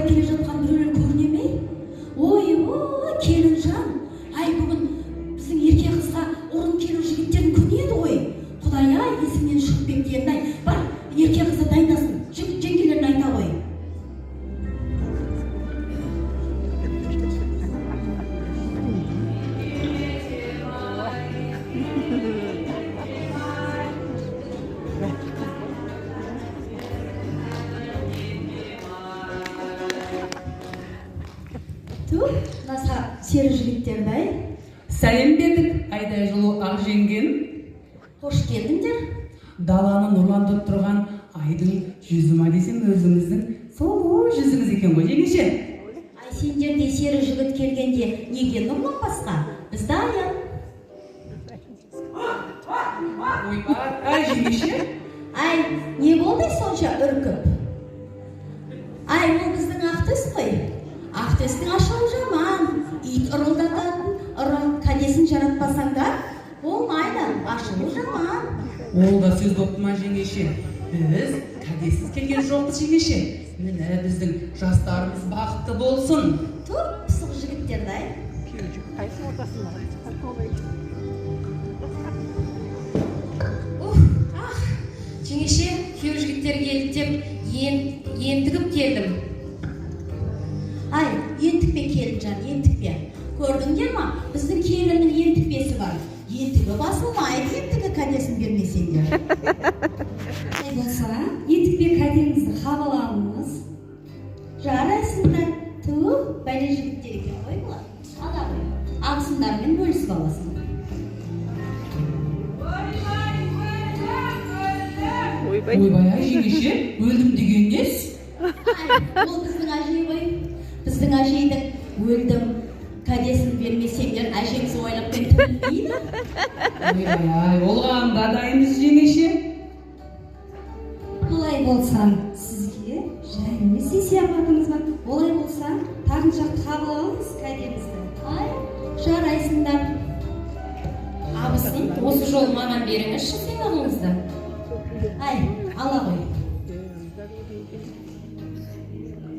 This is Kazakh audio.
айдап келе жатқан біреулер көріне ме? Ой, келінжан. Ай, бүгін біздің ерке қызға орын келу жігіттердің күні еді ғой. Құдай-ай, есімнен шығып кеткен. Ай, бар, ерке қызы дайындасын. Жеңгелерін айта ғой. Наса сері жігіттерді-ай. Сәлем бердік, айдай жылу ақ жеңген. Қош келдіңдер. Даланы нұрландырып тұрған айдың жүзіма десем өзіңіздің сол жүзіңіз екен ғой, жеңеше. Ай, сендерде сері жігіт келгенде неге нұрланбасқа? Бізді аян. Ай, жеңеше. Ай, не болды сонша үркіп? Ай, ол біздің Ақтөс қой. Ақтөстің ашылы жаман. Ит ұрылдататын, кәдесін жаратпасаңдар, болмайды, ашылы жаман. Ол да сөз боқты ма, жеңеше? Біз кәдесіз келген жоқпыз, жеңеше. Міне біздің жастарымыз бақытты болсын. Тұр, пысық жігіттерді-ай. Жеңеше, күйеу жігіттер келді деп ентігіп келдім. Ай, ентікпе келінжан, ентікпе. Көрдіңдер ма? Біздің келіннің ентікпесі бар. Ентігі басылмайды, ентігі кәдесін бермесеңдер. Ай болса, ентікпе кәдеңізді қабыл алыңыз. Жарайсыңдар. Тұ, бәле жігіттер екен ғой бұлар. Ала ғой. Алсындармен бөлісіп аласың. Ойбай, жеңеше, өлдім деген нес? Ай, ол біздің әжей ғой. Біздің әжейдің өлдім, кәдесін бермесеңдер, әжеңіз ойлаппен түлмейді. Ойбай, олғанда дайымыз, жеңеше. Олай болса, сізге жайымыз есе апатыңыз бар. Олай болса, тағыншақты қабыл алыңыз кәдеңізді. Ай, жарайсыңдар. Абысын, осы жол маған беріңізші сыйлығыңызды. Ай, ала ғой.